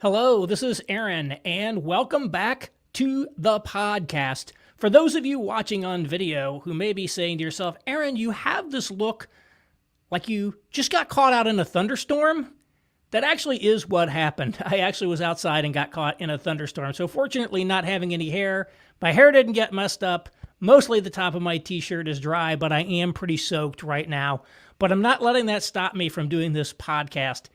Hello, this is Aaron, and welcome back to the podcast. For those of you watching on video who may be saying to yourself, Aaron, you have this look like you just got caught out in a thunderstorm. That actually is what happened. I actually was outside and got caught in a thunderstorm. So fortunately, not having any hair, my hair didn't get messed up. Mostly the top of my t-shirt is dry, but I am pretty soaked right now. But I'm not letting that stop me from doing this podcast.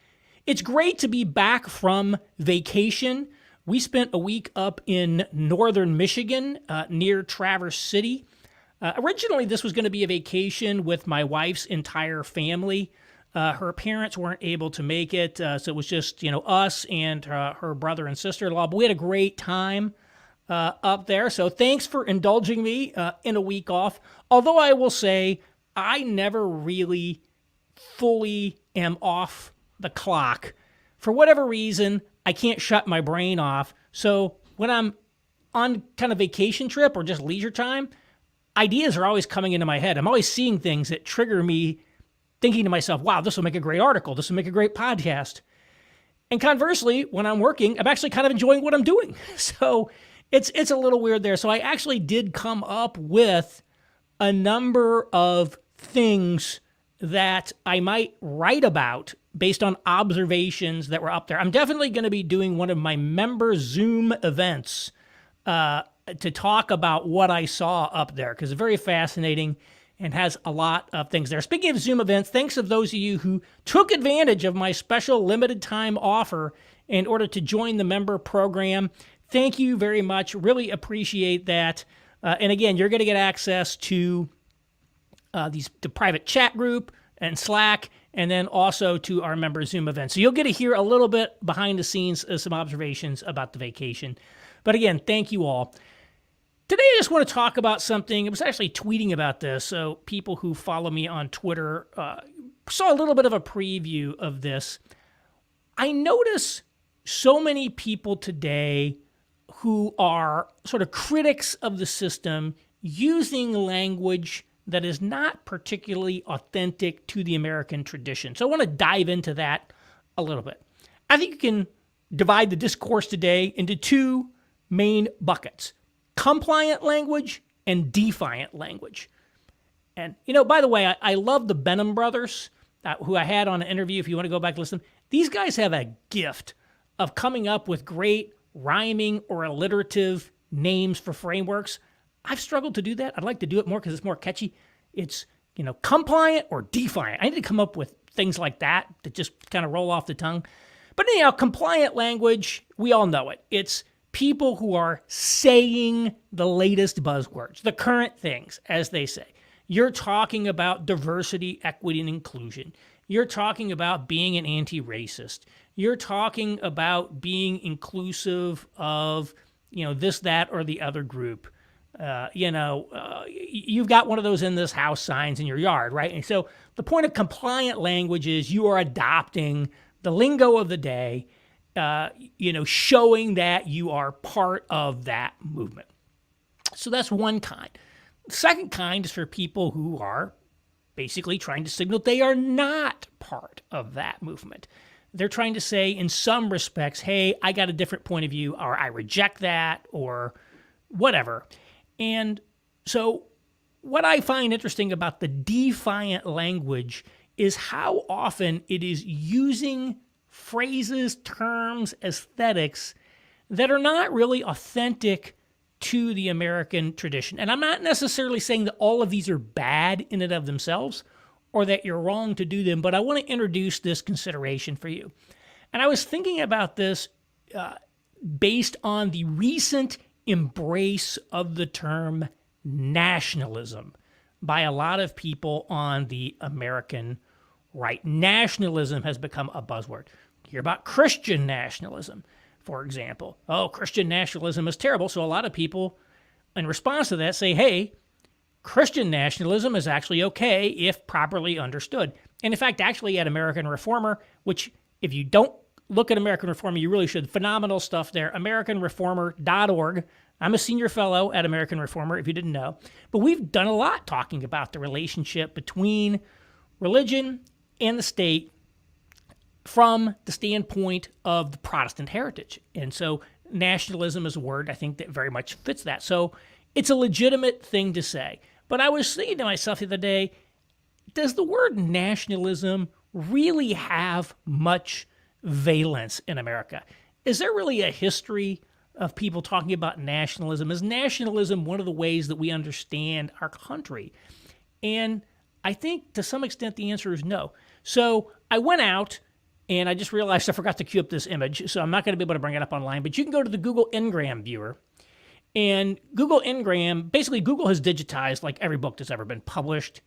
It's great to be back from vacation. We spent a week up in northern Michigan near Traverse City. Originally, this was going to be a vacation with my wife's entire family. Her parents weren't able to make it, so it was just us and her brother and sister-in-law. But we had a great time up there. So thanks for indulging me in a week off. Although I will say I never really fully am off the clock. For whatever reason, I can't shut my brain off. So when I'm on kind of vacation trip or just leisure time, ideas are always coming into my head. I'm always seeing things that trigger me thinking to myself, wow, this will make a great article. This will make a great podcast. And conversely, when I'm working, I'm actually kind of enjoying what I'm doing. So it's a little weird there. So I actually did come up with a number of things that I might write about based on observations that were up there. I'm definitely going to be doing one of my member Zoom events to talk about what I saw up there, because it's very fascinating and has a lot of things there. Speaking of Zoom events, thanks to those of you who took advantage of my special limited time offer in order to join the member program. Thank you very much. Really appreciate that. And again, you're going to get access to the private chat group and Slack, and then also to our member Zoom event. So you'll get to hear a little bit behind the scenes, some observations about the vacation. But again, thank you all. Today I just want to talk about something. I was actually tweeting about this, so people who follow me on Twitter saw a little bit of a preview of this. I notice so many people today who are sort of critics of the system using language that is not particularly authentic to the American tradition. So I want to dive into that a little bit. I think you can divide the discourse today into two main buckets: compliant language and defiant language. And, by the way, I love the Benham brothers, who I had on an interview. If you want to go back and listen, these guys have a gift of coming up with great rhyming or alliterative names for frameworks. I've struggled to do that. I'd like to do it more because it's more catchy. It's, compliant or defiant. I need to come up with things like that just kind of roll off the tongue. But anyhow, compliant language, we all know it. It's people who are saying the latest buzzwords, the current things, as they say. You're talking about diversity, equity, and inclusion. You're talking about being an anti-racist. You're talking about being inclusive of, this, that, or the other group. You've got one of those in this house signs in your yard, right? And so the point of compliant language is you are adopting the lingo of the day, showing that you are part of that movement. So that's one kind. The second kind is for people who are basically trying to signal they are not part of that movement. They're trying to say in some respects, hey, I got a different point of view, or I reject that, or whatever. And so what I find interesting about the defiant language is how often it is using phrases, terms, aesthetics that are not really authentic to the American tradition. And I'm not necessarily saying that all of these are bad in and of themselves or that you're wrong to do them, but I want to introduce this consideration for you. And I was thinking about this based on the recent embrace of the term nationalism by a lot of people on the American right. Nationalism has become a buzzword. You hear about Christian nationalism, for example. Oh, Christian nationalism is terrible. So a lot of people, in response to that, say, hey, Christian nationalism is actually okay if properly understood. And in fact, actually at American Reformer, which if you don't look at American Reformer, you really should. Phenomenal stuff there. AmericanReformer.org. I'm a senior fellow at American Reformer, if you didn't know. But we've done a lot talking about the relationship between religion and the state from the standpoint of the Protestant heritage. And so nationalism is a word I think that very much fits that. So it's a legitimate thing to say. But I was thinking to myself the other day, does the word nationalism really have much valence in America? Is there really a history of people talking about nationalism? Is nationalism one of the ways that we understand our country? And I think to some extent the answer is no. So I went out and I just realized I forgot to queue up this image, so I'm not going to be able to bring it up online, but you can go to the Google Ngram viewer. And Google Ngram, basically Google has digitized like every book that's ever been published,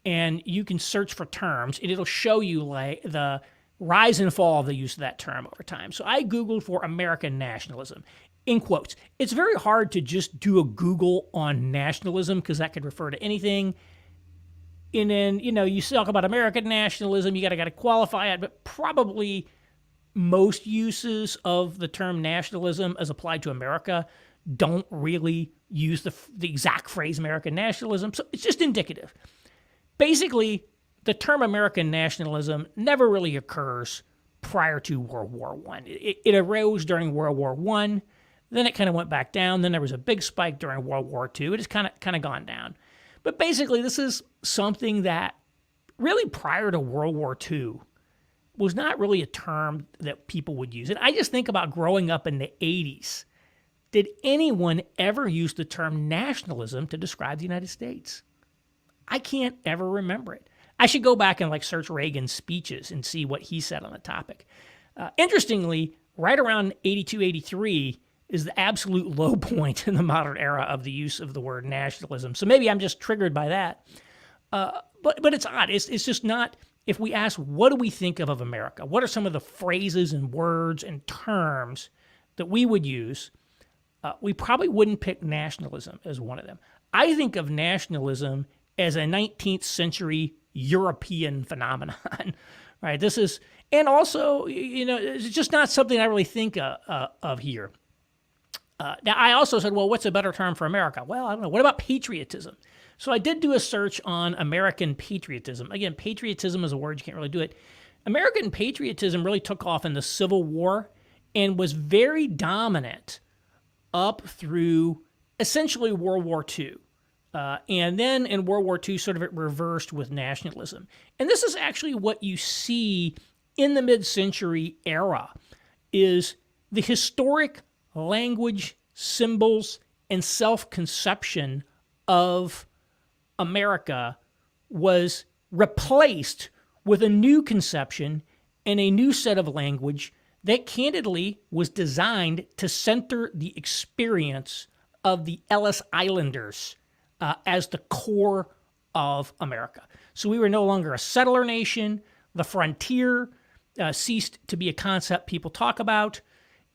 and you can search for terms and it'll show you like the rise and fall of the use of that term over time. So I Googled for American nationalism, in quotes. It's very hard to just do a Google on nationalism because that could refer to anything. And then, you talk about American nationalism, you got to qualify it, but probably most uses of the term nationalism as applied to America don't really use the exact phrase American nationalism. So it's just indicative. Basically, the term American nationalism never really occurs prior to World War I. It arose during World War I, then it kind of went back down, then there was a big spike during World War II. It has kind of gone down. But basically, this is something that really prior to World War II was not really a term that people would use. And I just think about growing up in the 80s. Did anyone ever use the term nationalism to describe the United States? I can't ever remember it. I should go back and search Reagan's speeches and see what he said on the topic. Interestingly, right around 82, 83 is the absolute low point in the modern era of the use of the word nationalism. So maybe I'm just triggered by that. But it's odd. It's just not, if we ask, what do we think of America? What are some of the phrases and words and terms that we would use? We probably wouldn't pick nationalism as one of them. I think of nationalism as a 19th century European phenomenon, right? This is, and also, it's just not something I really think of here. Now, I also said, well, what's a better term for America? Well, I don't know. What about patriotism? So I did do a search on American patriotism. Again, patriotism is a word, you can't really do it. American patriotism really took off in the Civil War and was very dominant up through essentially World War II. And then in World War II, sort of it reversed with nationalism. And this is actually what you see in the mid-century era, is the historic language, symbols, and self-conception of America was replaced with a new conception and a new set of language that candidly was designed to center the experience of the Ellis Islanders as the core of America. So we were no longer a settler nation. The frontier ceased to be a concept people talk about,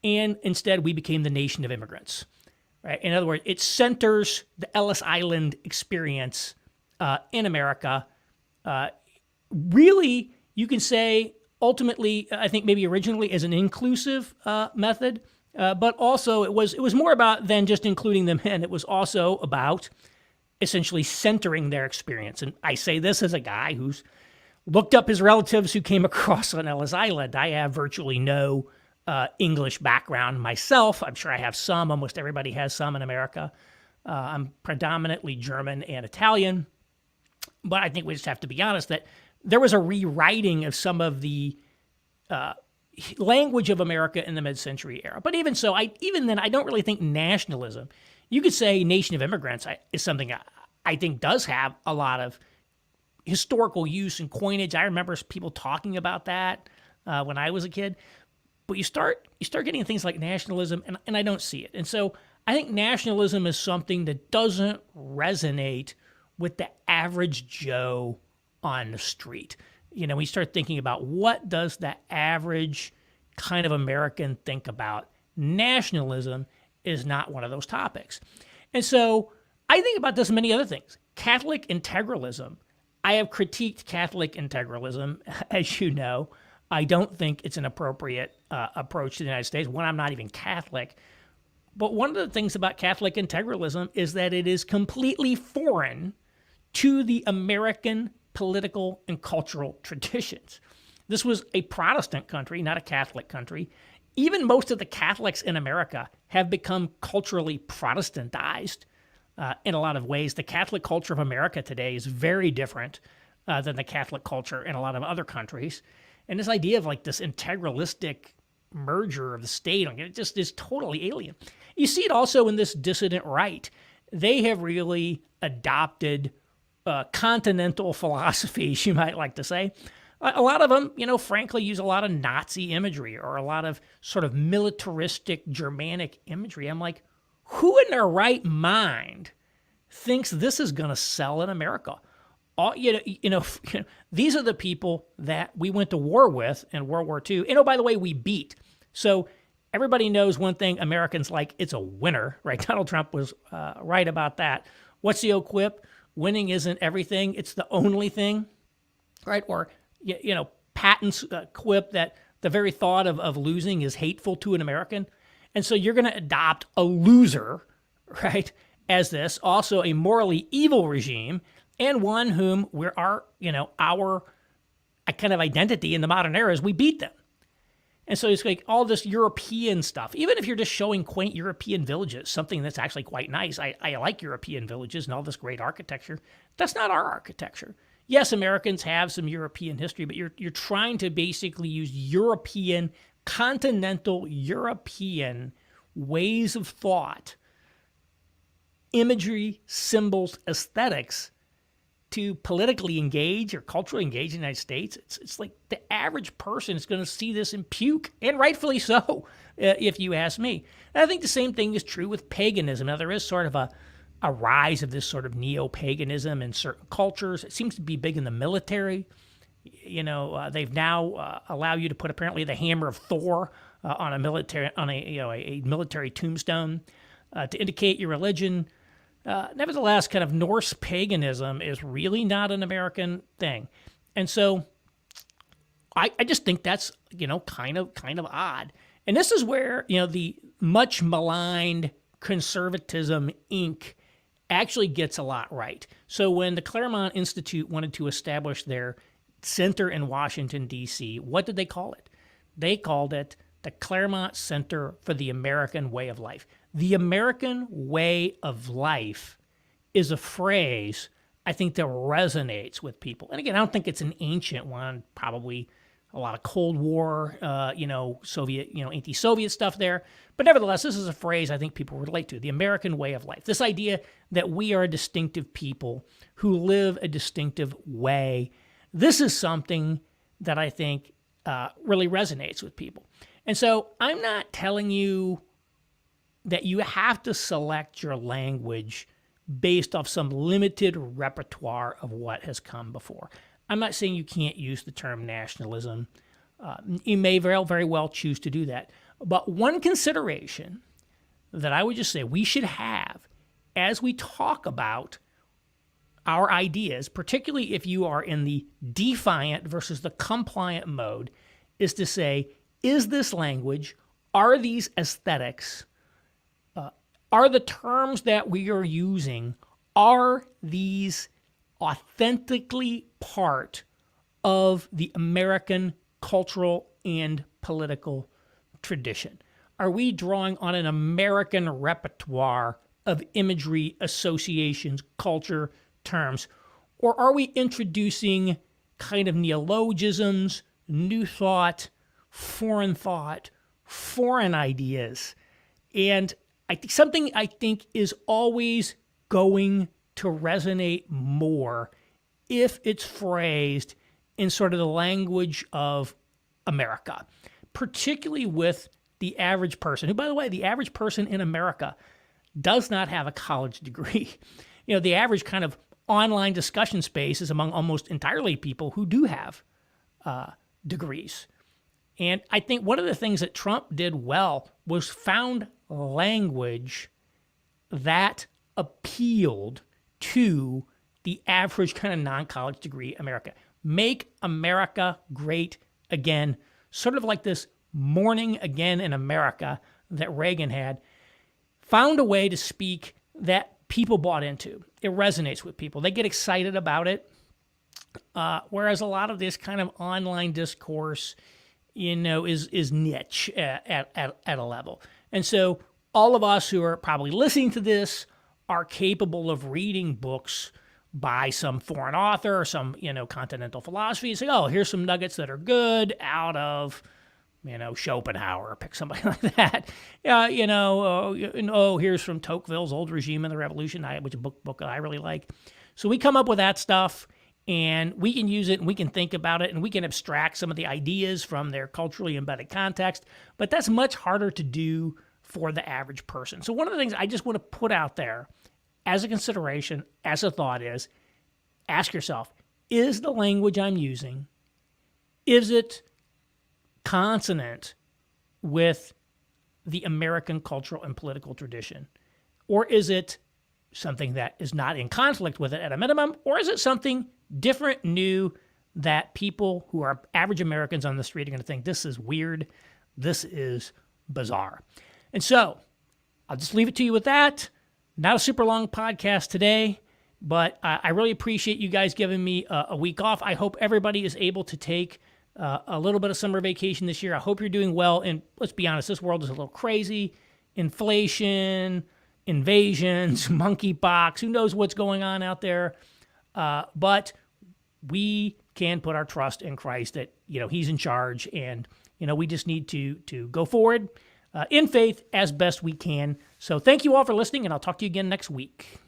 and instead we became the nation of immigrants. Right? In other words, it centers the Ellis Island experience in America. Really, you can say ultimately, I think maybe originally as an inclusive method, but also it was more about than just including them in. It was also about essentially centering their experience. And I say this as a guy who's looked up his relatives who came across on Ellis Island. I have virtually no English background myself. I'm sure I have some. Almost everybody has some in America. I'm predominantly German and Italian. But I think we just have to be honest that there was a rewriting of some of the language of America in the mid-century era. But even so, even then, I don't really think nationalism. You could say nation of immigrants is something I think does have a lot of historical use and coinage. I remember people talking about that when I was a kid. But you start getting things like nationalism, and I don't see it. And so I think nationalism is something that doesn't resonate with the average Joe on the street. We start thinking about what does the average kind of American think about. Nationalism is not one of those topics. And so I think about this and many other things. Catholic integralism. I have critiqued Catholic integralism, as you know. I don't think it's an appropriate approach to the United States. One, I'm not even Catholic. But one of the things about Catholic integralism is that it is completely foreign to the American political and cultural traditions. This was a Protestant country, not a Catholic country. Even most of the Catholics in America have become culturally Protestantized in a lot of ways. The Catholic culture of America today is very different than the Catholic culture in a lot of other countries. And this idea of like this integralistic merger of the state, it just is totally alien. You see it also in this dissident right. They have really adopted continental philosophies, you might like to say. A lot of them, frankly, use a lot of Nazi imagery or a lot of sort of militaristic Germanic imagery. I'm like, who in their right mind thinks this is going to sell in America? These are the people that we went to war with in World War II. And by the way, we beat. So everybody knows one thing Americans like, it's a winner, right? Donald Trump was right about that. What's the old quip? Winning isn't everything, it's the only thing, right? Or, Patton's quip that the very thought of losing is hateful to an American. And so you're going to adopt a loser, right, as this, also a morally evil regime, and one whom our kind of identity in the modern era is we beat them. And so it's like all this European stuff, even if you're just showing quaint European villages, something that's actually quite nice. I like European villages and all this great architecture. That's not our architecture. Yes, Americans have some European history, but you're trying to basically use European, continental European ways of thought, imagery, symbols, aesthetics to politically engage or culturally engage in the United States. It's like the average person is going to see this and puke, and rightfully so, if you ask me. And I think the same thing is true with paganism. Now, there is sort of a rise of this sort of neo-paganism in certain cultures. It seems to be big in the military. They've now allow you to put apparently the hammer of Thor on a military tombstone to indicate your religion. Nevertheless, kind of Norse paganism is really not an American thing. And so I just think that's, kind of odd. And this is where, the much maligned conservatism Inc. actually gets a lot right. So when the Claremont Institute wanted to establish their center in Washington, D.C., what did they call it? They called it the Claremont Center for the American Way of Life. The American way of life is a phrase I think that resonates with people. And again, I don't think it's an ancient one, probably a lot of Cold War, Soviet, anti-Soviet stuff there. But nevertheless, this is a phrase I think people relate to, the American way of life. This idea that we are a distinctive people who live a distinctive way. This is something that I think really resonates with people. And so I'm not telling you that you have to select your language based off some limited repertoire of what has come before. I'm not saying you can't use the term nationalism. You may very well choose to do that. But one consideration that I would just say we should have as we talk about our ideas, particularly if you are in the defiant versus the compliant mode, is to say, is this language, are these aesthetics, are the terms that we are using, are these authentically part of the American cultural and political tradition? Are we drawing on an American repertoire of imagery, associations, culture, terms? Or are we introducing kind of neologisms, new thought, foreign ideas? And something I think is always going to resonate more if it's phrased in sort of the language of America, particularly with the average person, who, by the way, the average person in America does not have a college degree. The average kind of online discussion space is among almost entirely people who do have degrees. And I think one of the things that Trump did well was found language that appealed to the average kind of non-college degree America. Make America great again, sort of like this morning again in America that Reagan had, found a way to speak that people bought into. It resonates with people. They get excited about it. Whereas a lot of this kind of online discourse, is niche at a level. And so all of us who are probably listening to this are capable of reading books by some foreign author or some, continental philosophy and say, oh, here's some nuggets that are good out of, Schopenhauer, pick somebody like that. Here's from Tocqueville's Old Regime and the Revolution, which is a book I really like. So we come up with that stuff, and we can use it, and we can think about it, and we can abstract some of the ideas from their culturally embedded context, but that's much harder to do for the average person. So one of the things I just want to put out there as a consideration, as a thought is, ask yourself, is the language I'm using, is it consonant with the American cultural and political tradition? Or is it something that is not in conflict with it at a minimum? Or is it something different, new, that people who are average Americans on the street are going to think, this is weird, this is bizarre? And so I'll just leave it to you with that. Not a super long podcast today, but I really appreciate you guys giving me a week off. I hope everybody is able to take a little bit of summer vacation this year. I hope you're doing well. And let's be honest, this world is a little crazy. Inflation, invasions, monkeypox, who knows what's going on out there. But we can put our trust in Christ that, he's in charge, and, we just need to go forward in faith as best we can. So thank you all for listening, and I'll talk to you again next week.